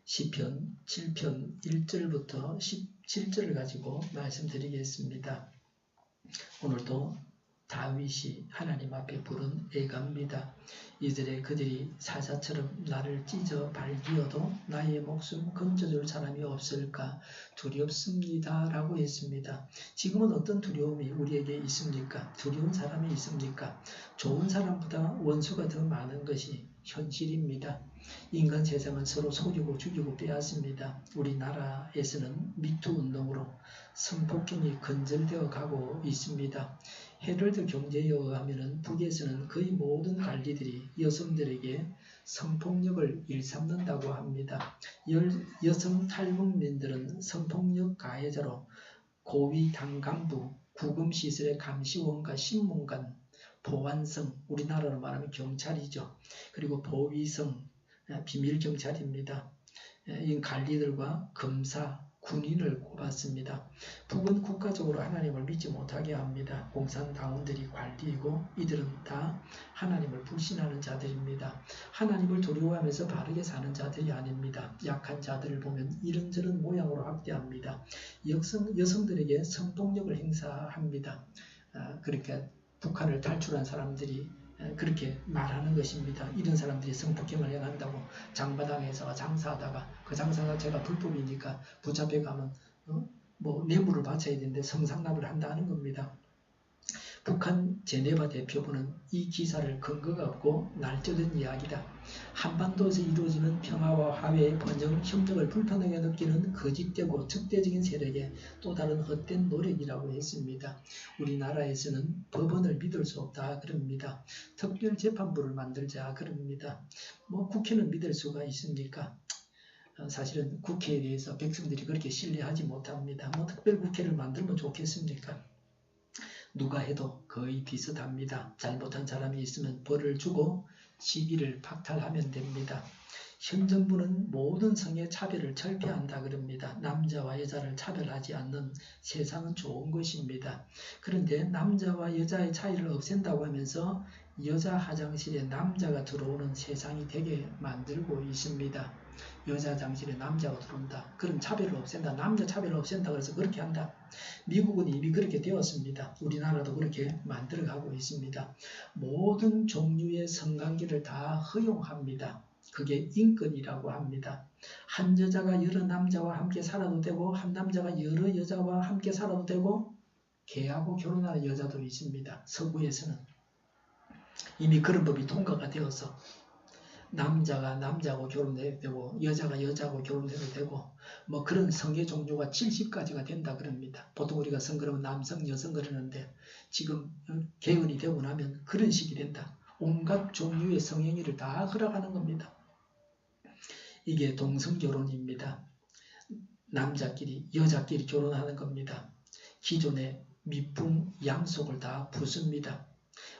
시편 7편 1절부터 17절을 가지고 말씀드리겠습니다. 오늘도 다윗이 하나님 앞에 부른 애가입니다. 2절에 그들이 사자처럼 나를 찢어 발기어도 나의 목숨 건져줄 사람이 없을까 두렵습니다 라고 했습니다. 지금은 어떤 두려움이 우리에게 있습니까? 두려운 사람이 있습니까? 좋은 사람보다 원수가 더 많은 것이 현실입니다. 인간 세상은 서로 속이고 죽이고 빼앗습니다. 우리나라에서는 미투 운동으로 성폭행이 근절되어 가고 있습니다. 헤럴드 경제에 의하면 북에서는 거의 모든 관리들이 여성들에게 성폭력을 일삼는다고 합니다. 여성 탈북민들은 성폭력 가해자로 고위 당 간부, 구금시설의 감시원과 신문관, 보안성, 우리나라로 말하면 경찰이죠. 그리고 보위성, 비밀경찰입니다. 이 관리들과 검사, 군인을 꼽았습니다. 북은 국가적으로 하나님을 믿지 못하게 합니다. 공산당원들이 관리이고 이들은 다 하나님을 불신하는 자들입니다. 하나님을 두려워하면서 바르게 사는 자들이 아닙니다. 약한 자들을 보면 이런저런 모양으로 학대합니다. 여성들에게 성폭력을 행사합니다. 그러니까 북한을 탈출한 사람들이 그렇게 말하는 것입니다. 이런 사람들이 성폭행을 행한다고 장마당에서 장사하다가 그 장사 자체가 불법이니까 붙잡혀 가면 뇌물을 바쳐야 되는데 성상납을 한다는 겁니다. 북한 제네바 대표부는 이 기사를 근거가 없고 날조된 이야기다. 한반도에서 이루어지는 평화와 화해의 번영, 협력을 불편하게 느끼는 거짓되고 적대적인 세력의 또 다른 헛된 노력이라고 했습니다. 우리나라에서는 법원을 믿을 수 없다 그럽니다. 특별재판부를 만들자 그럽니다. 국회는 믿을 수가 있습니까? 사실은 국회에 대해서 백성들이 그렇게 신뢰하지 못합니다. 특별국회를 만들면 좋겠습니까? 누가 해도 거의 비슷합니다. 잘못한 사람이 있으면 벌을 주고 시비를 박탈하면 됩니다. 현 정부는 모든 성의 차별을 철폐한다 그럽니다. 남자와 여자를 차별하지 않는 세상은 좋은 것입니다. 그런데 남자와 여자의 차이를 없앤다고 하면서 여자 화장실에 남자가 들어오는 세상이 되게 만들고 있습니다. 여자 화장실에 남자가 들어온다. 그런 차별을 없앤다. 남자 차별을 없앤다. 그래서 그렇게 한다. 미국은 이미 그렇게 되었습니다. 우리나라도 그렇게 만들어가고 있습니다. 모든 종류의 성관계를 다 허용합니다. 그게 인권이라고 합니다. 한 여자가 여러 남자와 함께 살아도 되고 한 남자가 여러 여자와 함께 살아도 되고 개하고 결혼하는 여자도 있습니다. 서구에서는 이미 그런 법이 통과가 되어서 남자가 남자하고 결혼해도 되고 여자가 여자하고 결혼해도 되고 그런 성의 종류가 70가지가 된다 그럽니다. 보통 우리가 성 그러면 남성 여성 그러는데 지금 개헌이 되고 나면 그런 식이 된다. 온갖 종류의 성행위를 다 허락하는 겁니다. 이게 동성결혼입니다. 남자끼리 여자끼리 결혼하는 겁니다. 기존의 미풍 양속을 다 부숩니다.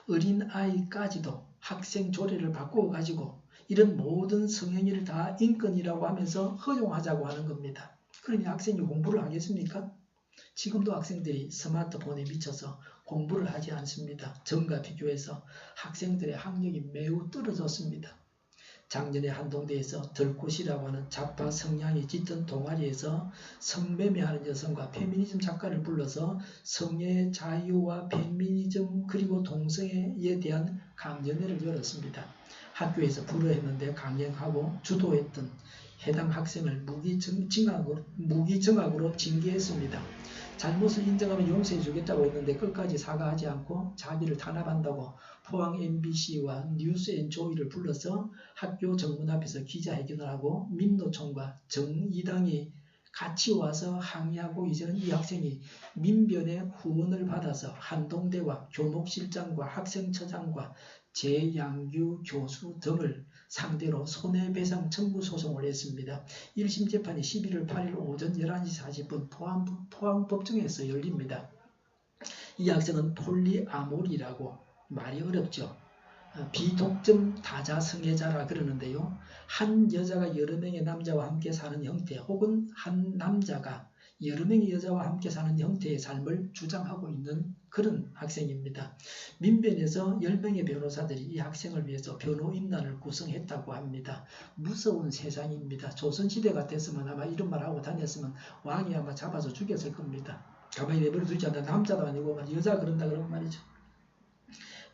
어린아이까지도 학생 조례를 바꾸어가지고 이런 모든 성행위를 다 인권이라고 하면서 허용하자고 하는 겁니다. 그러니 학생이 공부를 하겠습니까? 지금도 학생들이 스마트폰에 미쳐서 공부를 하지 않습니다. 전과 비교해서 학생들의 학력이 매우 떨어졌습니다. 작년에 한동대에서 들꽃이라고 하는 좌파 성향이 짙은 동아리에서 성매매하는 여성과 페미니즘 작가를 불러서 성의 자유와 페미니즘 그리고 동성애에 대한 강연회를 열었습니다. 학교에서 불허했는데 강행하고 주도했던 해당 학생을 무기징역으로 징계했습니다. 잘못을 인정하면 용서해 주겠다고 했는데 끝까지 사과하지 않고 자기를 탄압한다고 포항 MBC와 뉴스앤조이를 불러서 학교 정문 앞에서 기자회견을 하고 민노총과 정의당이 같이 와서 항의하고 이제는 이 학생이 민변의 후원을 받아서 한동대와 교목실장과 학생처장과 재양규 교수 등을 상대로 손해배상 청구 소송을 했습니다. 1심 재판이 11월 8일 오전 11시 40분 포항법정에서 열립니다. 이 학생은 폴리아모리라고 말이 어렵죠. 비독점 다자성애자라 그러는데요. 한 여자가 여러 명의 남자와 함께 사는 형태 혹은 한 남자가 여러 명의 여자와 함께 사는 형태의 삶을 주장하고 있는 그런 학생입니다. 민변에서 10명의 변호사들이 이 학생을 위해서 변호인단을 구성했다고 합니다. 무서운 세상입니다. 조선시대 같았으면 아마 이런 말 하고 다녔으면 왕이 아마 잡아서 죽였을 겁니다. 가만히 내버려 두지 않다. 남자도 아니고 여자 그런다 그러면 말이죠.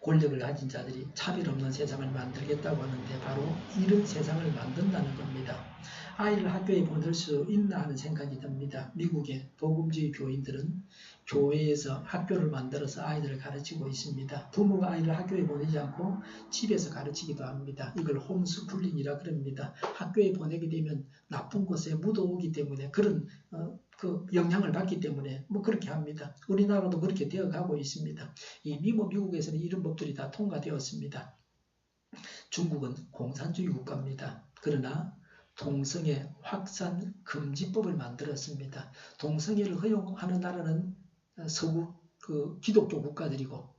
권력을 가진 자들이 차별 없는 세상을 만들겠다고 하는데 바로 이런 세상을 만든다는 겁니다. 아이를 학교에 보낼 수 있나 하는 생각이 듭니다. 미국의 복음주의 교인들은 교회에서 학교를 만들어서 아이들을 가르치고 있습니다. 부모가 아이를 학교에 보내지 않고 집에서 가르치기도 합니다. 이걸 홈스쿨링이라 그럽니다. 학교에 보내게 되면 나쁜 곳에 묻어오기 때문에 그런 그 영향을 받기 때문에 뭐 그렇게 합니다. 우리나라도 그렇게 되어가고 있습니다. 이미 미국에서는 이런 법들이 다 통과되었습니다. 중국은 공산주의 국가입니다. 그러나 동성애 확산 금지법을 만들었습니다. 동성애를 허용하는 나라는 서구 기독교 국가들이고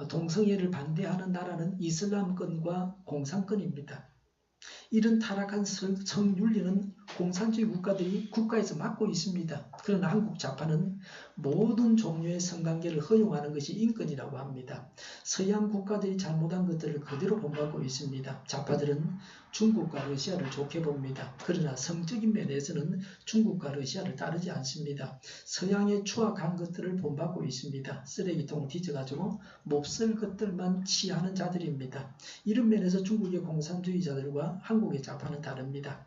동성애를 반대하는 나라는 이슬람권과 공산권입니다. 이런 타락한 성윤리는 공산주의 국가들이 국가에서 막고 있습니다. 그러나 한국 좌파는 모든 종류의 성관계를 허용하는 것이 인권이라고 합니다. 서양 국가들이 잘못한 것들을 그대로 본받고 있습니다. 좌파들은 중국과 러시아를 좋게 봅니다. 그러나 성적인 면에서는 중국과 러시아를 따르지 않습니다. 서양의 추악한 것들을 본받고 있습니다. 쓰레기통 뒤져가지고 몹쓸 것들만 취하는 자들입니다. 이런 면에서 중국의 공산주의자들과 한국의 좌파는 다릅니다.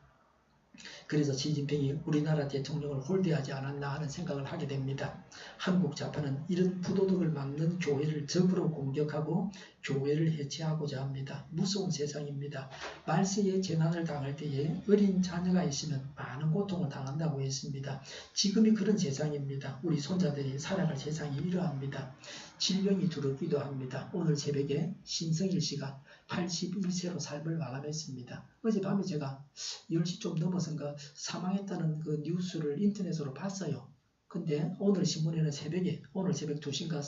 그래서 시진핑이 우리나라 대통령을 홀대하지 않았나 하는 생각을 하게 됩니다. 한국 좌파는 이런 부도덕을 막는 교회를 적으로 공격하고 교회를 해체하고자 합니다. 무서운 세상입니다. 말세의 재난을 당할 때에 어린 자녀가 있으면 많은 고통을 당한다고 했습니다. 지금이 그런 세상입니다. 우리 손자들이 살아갈 세상이 이러합니다. 질병이 두렵기도 합니다. 오늘 새벽에 신성일 씨가 81세로 삶을 마감했습니다. 어젯밤에 제가 10시 좀 넘어선가 사망했다는 그 뉴스를 인터넷으로 봤어요. 근데 오늘 신문에는 새벽에 오늘 새벽 2시인가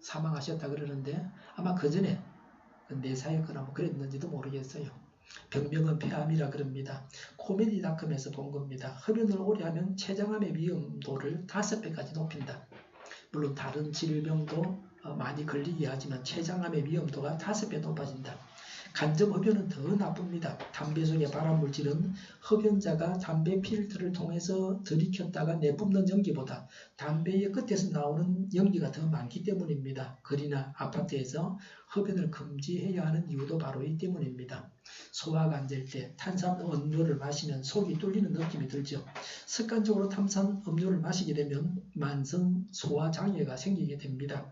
사망하셨다 그러는데 아마 그 전에 내사였거나 뭐 그랬는지도 모르겠어요. 병명은 폐암이라 그럽니다. 코미디닷컴에서 본 겁니다. 흡연을 오래 하면 췌장암의 위험도를 5배까지 높인다. 물론 다른 질병도 많이 걸리게 하지만 췌장암의 위험도가 5배 높아진다. 간접 흡연은 더 나쁩니다. 담배 속의 발암물질은 흡연자가 담배 필터를 통해서 들이켰다가 내뿜는 연기보다 담배의 끝에서 나오는 연기가 더 많기 때문입니다. 거리나 아파트에서 흡연을 금지해야 하는 이유도 바로 이 때문입니다. 소화가 안 될 때 탄산음료를 마시면 속이 뚫리는 느낌이 들죠. 습관적으로 탄산음료를 마시게 되면 만성 소화장애가 생기게 됩니다.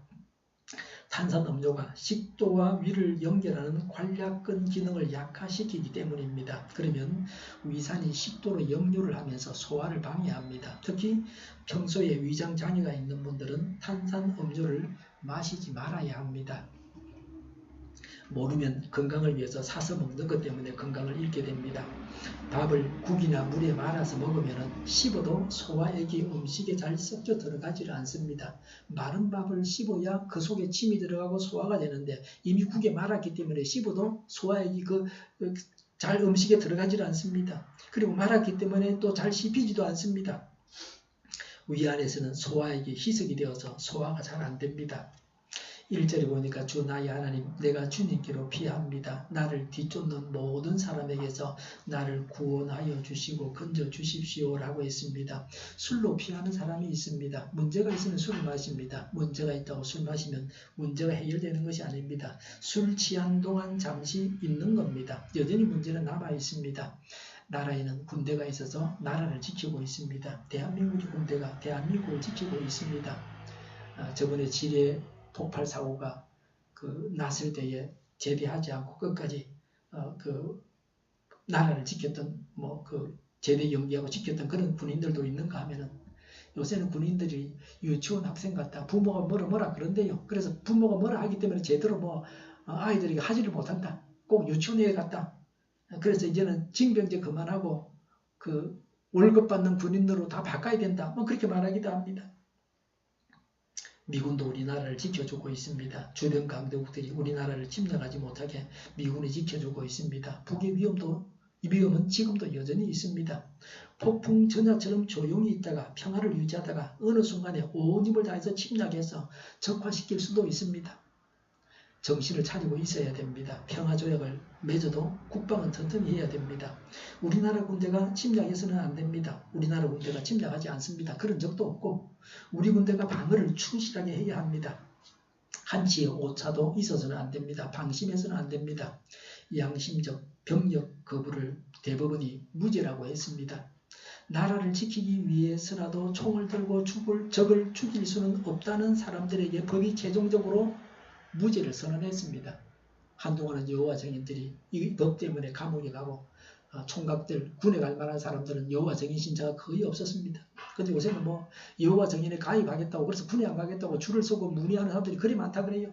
탄산음료가 식도와 위를 연결하는 관략근 기능을 약화시키기 때문입니다. 그러면 위산이 식도로 역류를 하면서 소화를 방해합니다. 특히 평소에 위장장애가 있는 분들은 탄산음료를 마시지 말아야 합니다. 모르면 건강을 위해서 사서 먹는 것 때문에 건강을 잃게 됩니다. 밥을 국이나 물에 말아서 먹으면 씹어도 소화액이 음식에 잘 섞여 들어가지를 않습니다. 마른 밥을 씹어야 그 속에 침이 들어가고 소화가 되는데 이미 국에 말았기 때문에 씹어도 소화액이 잘 음식에 들어가지를 않습니다. 그리고 말았기 때문에 또 잘 씹히지도 않습니다. 위 안에서는 소화액이 희석이 되어서 소화가 잘 안 됩니다. 1절에 보니까 주 나의 하나님 내가 주님께로 피합니다. 나를 뒤쫓는 모든 사람에게서 나를 구원하여 주시고 건져 주십시오라고 했습니다. 술로 피하는 사람이 있습니다. 문제가 있으면 술을 마십니다. 문제가 있다고 술 마시면 문제가 해결되는 것이 아닙니다. 술 취한 동안 잠시 있는 겁니다. 여전히 문제는 남아 있습니다. 나라에는 군대가 있어서 나라를 지키고 있습니다. 대한민국의 군대가 대한민국을 지키고 있습니다. 저번에 지뢰 폭발 사고가 났을 때에 제대하지 않고 끝까지 나라를 지켰던 제대 연기하고 지켰던 그런 군인들도 있는가 하면은 요새는 군인들이 유치원 학생 같다. 부모가 뭐라 그런데요. 그래서 부모가 뭐라 하기 때문에 제대로 아이들이 하지를 못한다. 꼭 유치원에 갔다. 그래서 이제는 징병제 그만하고 월급 받는 군인으로 다 바꿔야 된다. 그렇게 말하기도 합니다. 미군도 우리나라를 지켜주고 있습니다. 주변 강대국들이 우리나라를 침략하지 못하게 미군이 지켜주고 있습니다. 북의 위험도 이 위험은 지금도 여전히 있습니다. 폭풍 전야처럼 조용히 있다가 평화를 유지하다가 어느 순간에 온 힘을 다해서 침략해서 적화시킬 수도 있습니다. 정신을 차리고 있어야 됩니다. 평화조약을 맺어도 국방은 튼튼히 해야 됩니다. 우리나라 군대가 침략해서는 안 됩니다. 우리나라 군대가 침략하지 않습니다. 그런 적도 없고 우리 군대가 방어를 충실하게 해야 합니다. 한치의 오차도 있어서는 안 됩니다. 방심해서는 안 됩니다. 양심적 병력 거부를 대법원이 무죄라고 했습니다. 나라를 지키기 위해서라도 총을 들고 적을 죽일 수는 없다는 사람들에게 법이 최종적으로 무죄를 선언했습니다. 한동안은 여호와 증인들이 이 법 때문에 감옥에 가고 총각들, 군에 갈 만한 사람들은 여호와 증인 신자가 거의 없었습니다. 근데 요새는 뭐 여호와 증인에 가입하겠다고 그래서 군에 안 가겠다고 줄을 서고 문의하는 사람들이 그리 많다 그래요.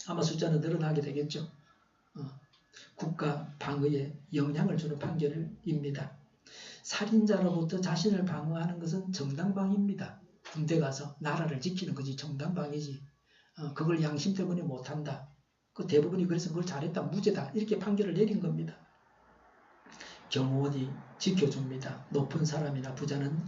아마 숫자는 늘어나게 되겠죠. 국가 방어에 영향을 주는 판결입니다. 살인자로부터 자신을 방어하는 것은 정당방위입니다. 군대 가서 나라를 지키는 것이 정당방위지. 그걸 양심 때문에 못한다. 그 대부분이 그래서 그걸 잘했다. 무죄다. 이렇게 판결을 내린 겁니다. 경호원이 지켜줍니다. 높은 사람이나 부자는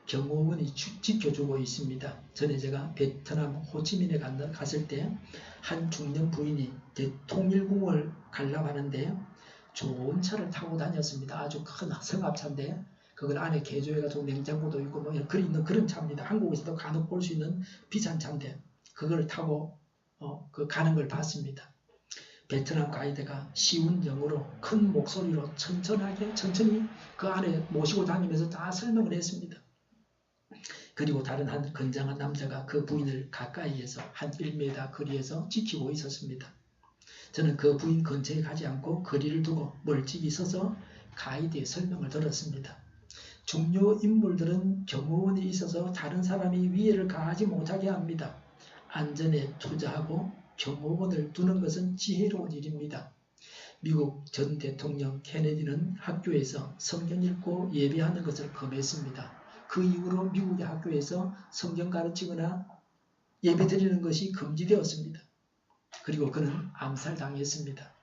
경호원이 지켜주고 있습니다. 전에 제가 베트남 호치민에 갔을 때 한 중년 부인이 대통일궁을 가려고 하는데 좋은 차를 타고 다녔습니다. 아주 큰 성합차인데 그걸 안에 개조해가지고 냉장고도 있고 뭐 있는 그런 차입니다. 한국에서도 간혹 볼 수 있는 비싼 차인데 그걸 타고 가는 걸 봤습니다. 베트남 가이드가 쉬운 영어로 큰 목소리로 천천히 그 안에 모시고 다니면서 다 설명을 했습니다. 그리고 다른 한 건장한 남자가 그 부인을 가까이에서 한 1m 거리에서 지키고 있었습니다. 저는 그 부인 근처에 가지 않고 거리를 두고 멀찍이 서서 가이드의 설명을 들었습니다. 중요 인물들은 경호원이 있어서 다른 사람이 위해를 가하지 못하게 합니다. 안전에 투자하고 경호원을 두는 것은 지혜로운 일입니다. 미국 전 대통령 케네디는 학교에서 성경 읽고 예배하는 것을 금했습니다. 그 이후로 미국의 학교에서 성경 가르치거나 예배드리는 것이 금지되었습니다. 그리고 그는 암살당했습니다.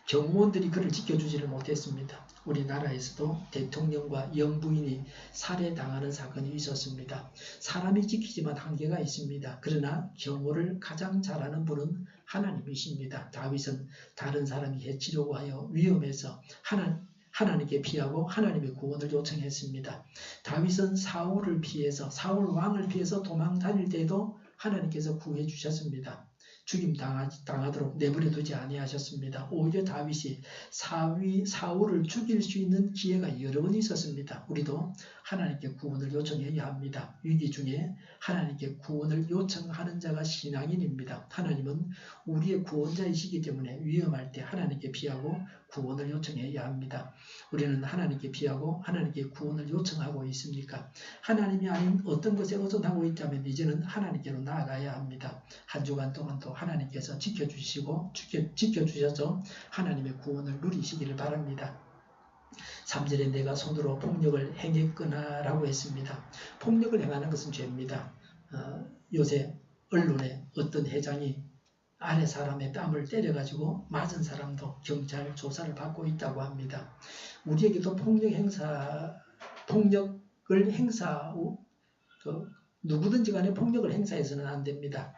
경호원들이 그를 지켜주지를 못했습니다. 우리나라에서도 대통령과 영부인이 살해당하는 사건이 있었습니다. 사람이 지키지만 한계가 있습니다. 그러나 경호를 가장 잘하는 분은 하나님이십니다. 다윗은 다른 사람이 해치려고 하여 위험해서 하나님께 피하고 하나님의 구원을 요청했습니다. 다윗은 사울 왕을 피해서 도망 다닐 때에도 하나님께서 구해 주셨습니다. 죽임 당하도록 내버려 두지 아니하셨습니다. 오히려 다윗이 사울을 죽일 수 있는 기회가 여러 번 있었습니다. 우리도 하나님께 구원을 요청해야 합니다. 위기 중에 하나님께 구원을 요청하는 자가 신앙인입니다. 하나님은 우리의 구원자이시기 때문에 위험할 때 하나님께 피하고 구원을 요청해야 합니다. 우리는 하나님께 피하고 하나님께 구원을 요청하고 있습니까? 하나님이 아닌 어떤 것에 의존하고 있다면 이제는 하나님께로 나아가야 합니다. 한 주간 동안도 하나님께서 지켜주셔서 하나님의 구원을 누리시기를 바랍니다. 3절에 내가 손으로 폭력을 행했거나 라고 했습니다. 폭력을 행하는 것은 죄입니다. 요새 언론에 어떤 회장이 아래 사람의 뺨을 때려가지고 맞은 사람도 경찰 조사를 받고 있다고 합니다. 우리에게도 누구든지 간에 폭력을 행사해서는 안 됩니다.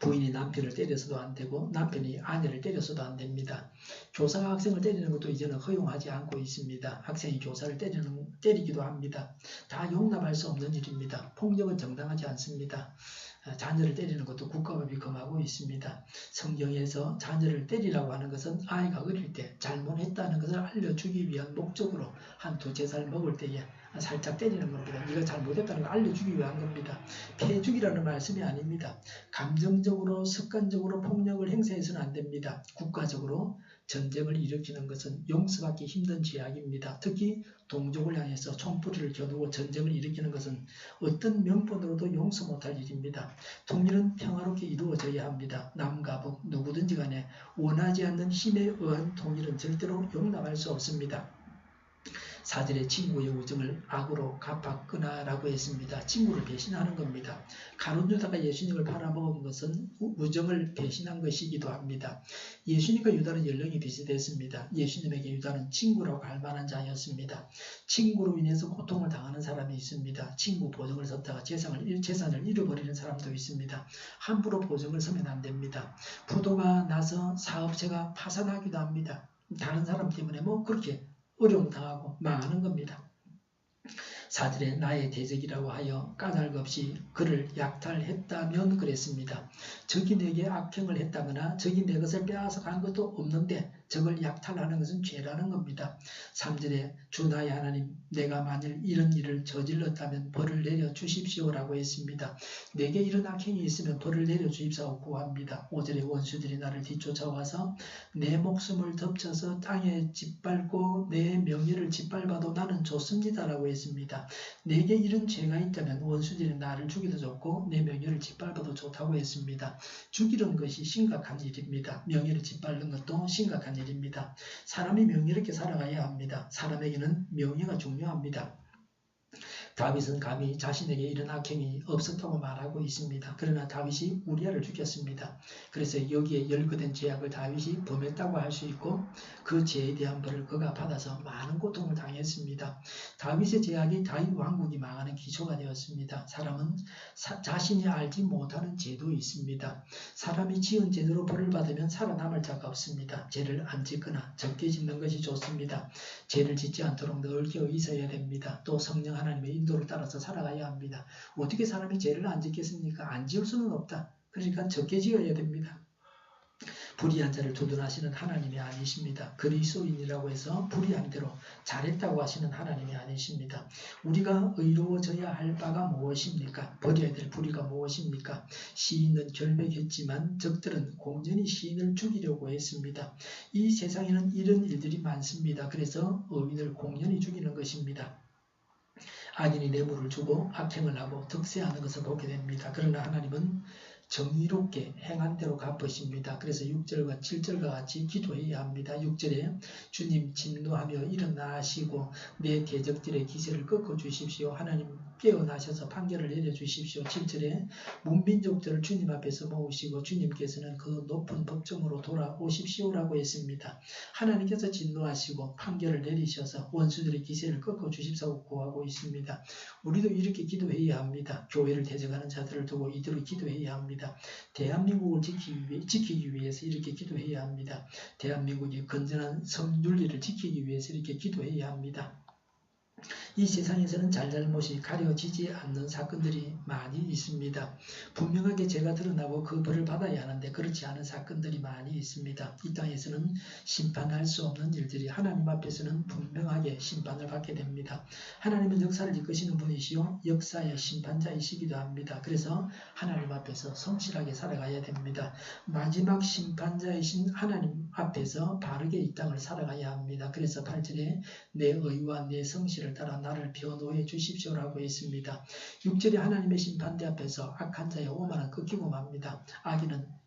부인이 남편을 때려서도 안 되고 남편이 아내를 때려서도 안 됩니다. 교사가 학생을 때리는 것도 이제는 허용하지 않고 있습니다. 학생이 교사를 때리기도 합니다. 다 용납할 수 없는 일입니다. 폭력은 정당하지 않습니다. 자녀를 때리는 것도 국가법이 금하고 있습니다. 성경에서 자녀를 때리라고 하는 것은 아이가 어릴 때 잘못했다는 것을 알려주기 위한 목적으로 한 두세 살 먹을 때에 살짝 때리는 겁니다. 네가 잘못했다는 걸 알려주기 위한 겁니다. 패죽이라는 말씀이 아닙니다. 감정적으로 습관적으로 폭력을 행사해서는 안 됩니다. 국가적으로 전쟁을 일으키는 것은 용서받기 힘든 죄악입니다. 특히 동족을 향해서 총뿌리를 겨누고 전쟁을 일으키는 것은 어떤 명분으로도 용서 못할 일입니다. 통일은 평화롭게 이루어져야 합니다. 남과 북 누구든지 간에 원하지 않는 힘에 의한 통일은 절대로 용납할 수 없습니다. 4절에 친구의 우정을 악으로 갚았구나라고 했습니다. 친구를 배신하는 겁니다. 가룟 유다가 예수님을 팔아먹은 것은 우정을 배신한 것이기도 합니다. 예수님과 유다는 연령이 비슷했습니다. 예수님에게 유다는 친구라고 할 만한 자였습니다. 친구로 인해서 고통을 당하는 사람이 있습니다. 친구 보증을 섰다가 재산을 잃어버리는 사람도 있습니다. 함부로 보증을 서면 안 됩니다. 부도가 나서 사업체가 파산하기도 합니다. 다른 사람 때문에 그렇게 어려움 당하고 망하는 겁니다. 4절에 나의 대적이라고 하여 까닭없이 그를 약탈했다면 그랬습니다. 적이 내게 악행을 했다거나 적이 내 것을 빼앗아 간 것도 없는데 적을 약탈하는 것은 죄라는 겁니다. 3절에 주 나의 하나님 내가 만일 이런 일을 저질렀다면 벌을 내려 주십시오라고 했습니다. 내게 이런 악행이 있으면 벌을 내려 주십사고 구합니다. 5절에 원수들이 나를 뒤쫓아와서 내 목숨을 덮쳐서 땅에 짓밟고 내 명예를 짓밟아도 나는 좋습니다라고 했습니다. 내게 이런 죄가 있다면 원수들이 나를 죽이도 좋고 내 명예를 짓밟아도 좋다고 했습니다. 죽이는 것이 심각한 일입니다. 명예를 짓밟는 것도 심각한 일입니다. 사람이 명예롭게 살아가야 합니다. 사람에게는 명예가 중요합니다. 다윗은 감히 자신에게 이런 악행이 없었다고 말하고 있습니다. 그러나 다윗이 우리아를 죽였습니다. 그래서 여기에 열거된 죄악을 다윗이 범했다고 할 수 있고 그 죄에 대한 벌을 그가 받아서 많은 고통을 당했습니다. 다윗의 죄악이 다윗 왕국이 망하는 기초가 되었습니다. 사람은 자신이 알지 못하는 죄도 있습니다. 사람이 지은 죄대로 벌을 받으면 살아남을 자가 없습니다. 죄를 안 짓거나 적게 짓는 것이 좋습니다. 죄를 짓지 않도록 늘 깨어 있어야 됩니다. 또 성령 하나님의 인도를 따라서 살아가야 합니다. 어떻게 사람이 죄를 안 짓겠습니까? 안 지을 수는 없다. 그러니까 적게 지어야 됩니다. 불의한 자를 두둔하시는 하나님이 아니십니다. 그리스도인이라고 해서 불의한 대로 잘했다고 하시는 하나님이 아니십니다. 우리가 의로워져야 할 바가 무엇입니까? 버려야 될 불의가 무엇입니까? 시인은 결백했지만 적들은 공전히 시인을 죽이려고 했습니다. 이 세상에는 이런 일들이 많습니다. 그래서 의인을 공연히 죽이는 것입니다. 악인이 뇌물을 주고 악행을 하고 득세하는 것을 보게 됩니다. 그러나 하나님은 정의롭게 행한 대로 갚으십니다. 그래서 6절과 7절과 같이 기도해야 합니다. 6절에 주님 진노하며 일어나시고 내 대적들의 기세를 꺾어주십시오. 하나님 깨어나셔서 판결을 내려주십시오. 7절에 문민족들을 주님 앞에서 모으시고 주님께서는 그 높은 법정으로 돌아오십시오라고 했습니다. 하나님께서 진노하시고 판결을 내리셔서 원수들의 기세를 꺾어주십사고 구하고 있습니다. 우리도 이렇게 기도해야 합니다. 교회를 대적하는 자들을 두고 이대로 기도해야 합니다. 대한민국을 지키기 위해서 이렇게 기도해야 합니다. 대한민국이 건전한 성윤리를 지키기 위해서 이렇게 기도해야 합니다. 이 세상에서는 잘잘못이 가려지지 않는 사건들이 많이 있습니다. 분명하게 죄가 드러나고 그 벌을 받아야 하는데 그렇지 않은 사건들이 많이 있습니다. 이 땅에서는 심판할 수 없는 일들이 하나님 앞에서는 분명하게 심판을 받게 됩니다. 하나님은 역사를 이끄시는 분이시요 역사의 심판자이시기도 합니다. 그래서 하나님 앞에서 성실하게 살아가야 됩니다. 마지막 심판자이신 하나님 앞에서 바르게 이 땅을 살아가야 합니다. 그래서 8절에 내 의와 내 성실을 따라 나를 변호해 주십시오라고 했습니다. 6절에 하나님의 심판대 앞에서 악한 자의 오만은 꺾이고 맙니다. 악인은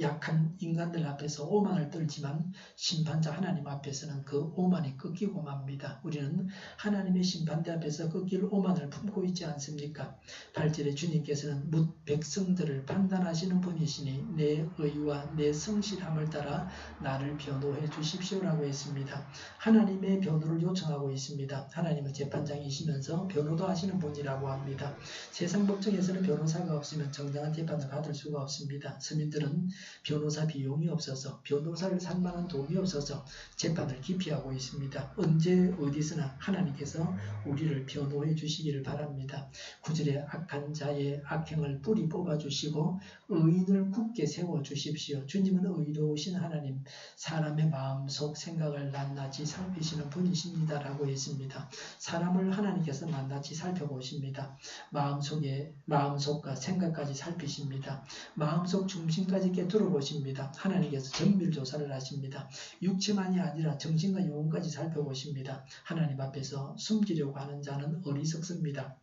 약한 인간들 앞에서 오만을 떨지만 심판자 하나님 앞에서는 그 오만이 꺾이고 맙니다. 우리는 하나님의 심판대 앞에서 꺾일 오만을 품고 있지 않습니까? 8절에 주님께서는 뭇 백성들을 판단하시는 분이시니 내 의와 내 성실함을 따라 나를 변호해 주십시오라고 했습니다. 하나님의 변호를 요청하고 있습니다. 하나님은 재판장이시면서 변호도 하시는 분이라고 합니다. 세상 법정에서는 변호사가 없으면 정당한 재판을 받을 수가 없습니다. 서민들은 변호사 비용이 없어서 변호사를 살 만한 돈이 없어서 재판을 기피하고 있습니다. 언제 어디서나 하나님께서 우리를 변호해 주시기를 바랍니다. 9절에 악한 자의 악행을 뿌리 뽑아주시고 의인을 굳게 세워주십시오. 주님은 의로우신 하나님, 사람의 마음속 생각을 낱낱이 살피시는 분이십니다라고 했습니다. 사람을 하나님께서 낱낱이 살펴보십니다. 마음속과 생각까지 살피십니다. 마음속 중심까지 들어보십니다. 하나님께서 정밀조사를 하십니다. 육체만이 아니라 정신과 영혼까지 살펴보십니다. 하나님 앞에서 숨기려고 하는 자는 어리석습니다.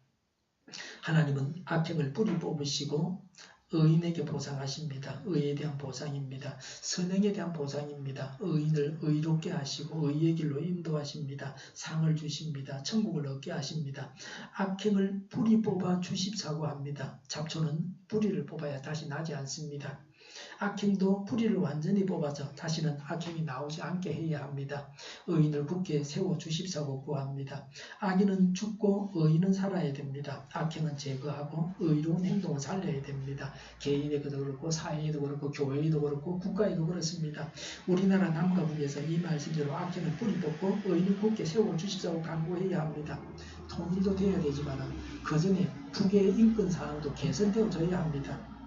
하나님은 악행을 뿌리 뽑으시고 의인에게 보상하십니다. 의에 대한 보상입니다. 선행에 대한 보상입니다. 의인을 의롭게 하시고 의의 길로 인도하십니다. 상을 주십니다. 천국을 얻게 하십니다. 악행을 뿌리 뽑아 주십사고 합니다. 잡초는 뿌리를 뽑아야 다시 나지 않습니다. 악행도 뿌리를 완전히 뽑아서 다시는 악행이 나오지 않게 해야 합니다. 의인을 굳게 세워주십사고 구합니다. 악인은 죽고 의인은 살아야 됩니다. 악행은 제거하고 의로운 행동을 살려야 됩니다. 개인에게도 그렇고 사회에도 그렇고 교회에도 그렇고 국가에도 그렇습니다. 우리나라 남과 북에서 이 말씀대로 악행을 뿌리 뽑고 의인을 굳게 세워주십사고 간구해야 합니다. 통일도 되어야 되지만 그 전에 북의 인권 사항도 개선되어져야 합니다.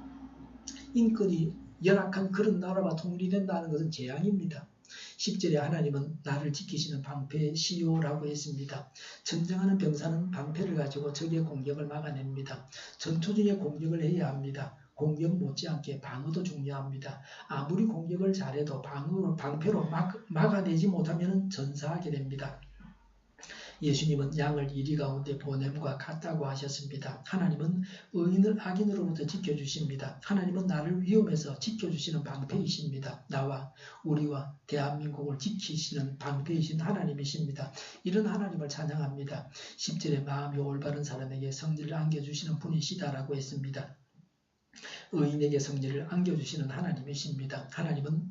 인권이 열악한 그런 나라와 통일이 된다는 것은 재앙입니다. 10절에 하나님은 나를 지키시는 방패시요라고 했습니다. 전쟁하는 병사는 방패를 가지고 적의 공격을 막아냅니다. 전투 중에 공격을 해야 합니다. 공격 못지않게 방어도 중요합니다. 아무리 공격을 잘해도 방패로 막아내지 못하면 전사하게 됩니다. 예수님은 양을 이리 가운데 보냄과 같다고 하셨습니다. 하나님은 의인을 악인으로부터 지켜주십니다. 하나님은 나를 위험에서 지켜주시는 방패이십니다. 나와 우리와 대한민국을 지키시는 방패이신 하나님이십니다. 이런 하나님을 찬양합니다. 10절에 마음이 올바른 사람에게 성리를 안겨주시는 분이시다라고 했습니다. 의인에게 성리를 안겨주시는 하나님이십니다. 하나님은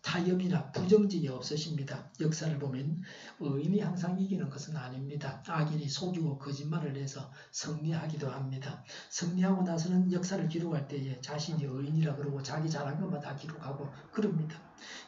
타협이나 부정직이 없으십니다. 역사를 보면 의인이 항상 이기는 것은 아닙니다. 악인이 속이고 거짓말을 해서 승리하기도 합니다. 승리하고 나서는 역사를 기록할 때에 자신이 의인이라 그러고 자기 잘한 것만 다 기록하고 그럽니다.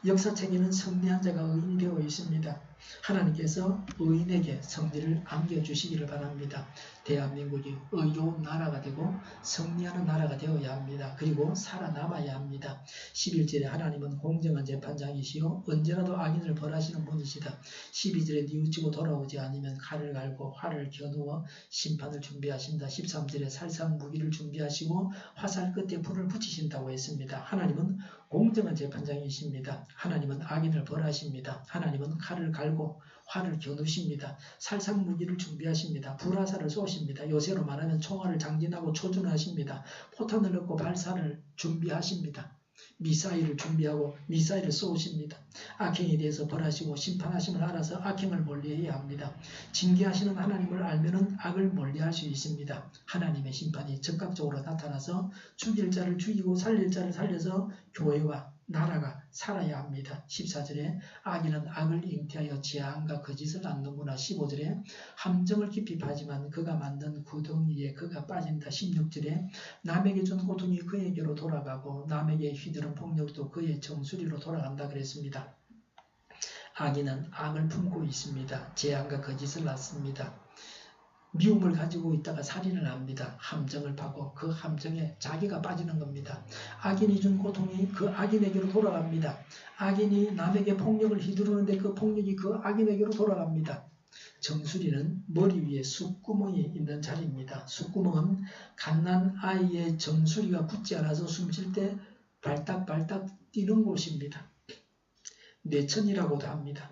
역사책에는 승리한 자가 의인이 되어 있습니다. 하나님께서 의인에게 승리를 안겨주시기를 바랍니다. 대한민국이 의로운 나라가 되고 승리하는 나라가 되어야 합니다. 그리고 살아남아야 합니다. 11절에 하나님은 공정한 재판장이시요 언제라도 악인을 벌하시는 분이시다. 12절에 뉘우치고 돌아오지 않으면 칼을 갈고 활을 겨누어 심판을 준비하신다. 13절에 살상 무기를 준비하시고 화살 끝에 불을 붙이신다고 했습니다. 하나님은 공정한 재판장이십니다. 하나님은 악인을 벌하십니다. 하나님은 칼을 갈고 활을 겨누십니다. 살상 무기를 준비하십니다. 불화살을 쏘십니다. 요새로 말하면 총알을 장진하고 초준하십니다. 포탄을 넣고 발사를 준비하십니다. 미사일을 준비하고 미사일을 쏘십니다. 악행에 대해서 벌하시고 심판하심을 알아서 악행을 멀리해야 합니다. 징계하시는 하나님을 알면은 악을 멀리할 수 있습니다. 하나님의 심판이 즉각적으로 나타나서 죽일 자를 죽이고 살릴 자를 살려서 교회와 나라가 살아야 합니다. 14절에 악인은 악을 잉태하여 재앙과 거짓을 낳는구나. 15절에 함정을 깊이 파지만 그가 만든 구덩이에 그가 빠진다. 16절에 남에게 준 고통이 그에게로 돌아가고 남에게 휘두른 폭력도 그의 정수리로 돌아간다 그랬습니다. 악인은 악을 품고 있습니다. 재앙과 거짓을 낳습니다. 미움을 가지고 있다가 살인을 합니다. 함정을 파고 그 함정에 자기가 빠지는 겁니다. 악인이 준 고통이 그 악인에게로 돌아갑니다. 악인이 남에게 폭력을 휘두르는데 그 폭력이 그 악인에게로 돌아갑니다. 정수리는 머리 위에 숫구멍이 있는 자리입니다. 숫구멍은 갓난 아이의 정수리가 붙지 않아서 숨쉴 때 발딱발딱 뛰는 곳입니다. 뇌천이라고도 합니다.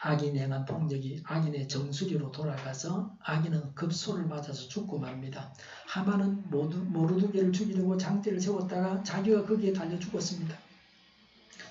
악인이 행한 폭력이 악인의 정수리로 돌아가서 악인은 급소를 맞아서 죽고 맙니다. 하만은 모르드게를 죽이려고 장대를 세웠다가 자기가 거기에 달려 죽었습니다.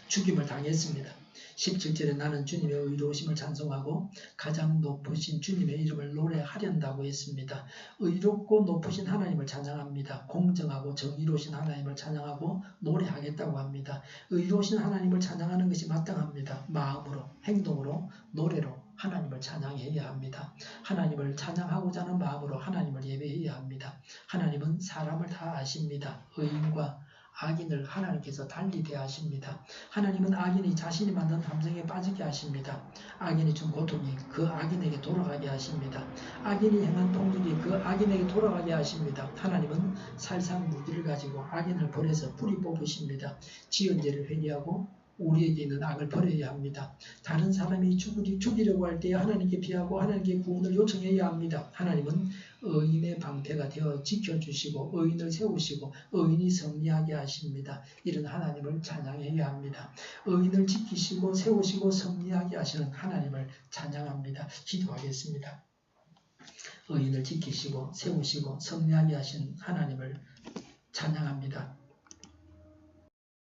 죽임을 당했습니다. 17절에 나는 주님의 의로우심을 찬송하고 가장 높으신 주님의 이름을 노래하련다고 했습니다. 의롭고 높으신 하나님을 찬양합니다. 공정하고 정의로우신 하나님을 찬양하고 노래하겠다고 합니다. 의로우신 하나님을 찬양하는 것이 마땅합니다. 마음으로, 행동으로, 노래로 하나님을 찬양해야 합니다. 하나님을 찬양하고자 하는 마음으로 하나님을 예배해야 합니다. 하나님은 사람을 다 아십니다. 의인과 악인을 하나님께서 달리 대하십니다. 하나님은 악인이 자신이 만든 함정에 빠지게 하십니다. 악인이 준 고통이 그 악인에게 돌아가게 하십니다. 악인이 행한 폭력이 그 악인에게 돌아가게 하십니다. 하나님은 살상 무기를 가지고 악인을 벌해서 뿌리 뽑으십니다. 지은 죄를 회개하고 우리에게 있는 악을 버려야 합니다. 다른 사람이 죽이려고 할 때 하나님께 비하고 하나님께 구원을 요청해야 합니다. 하나님은 의인의 방패가 되어 지켜주시고 의인을 세우시고 의인이 승리하게 하십니다. 이런 하나님을 찬양해야 합니다. 의인을 지키시고 세우시고 승리하게 하시는 하나님을 찬양합니다. 기도하겠습니다. 의인을 지키시고 세우시고 승리하게 하신 하나님을 찬양합니다.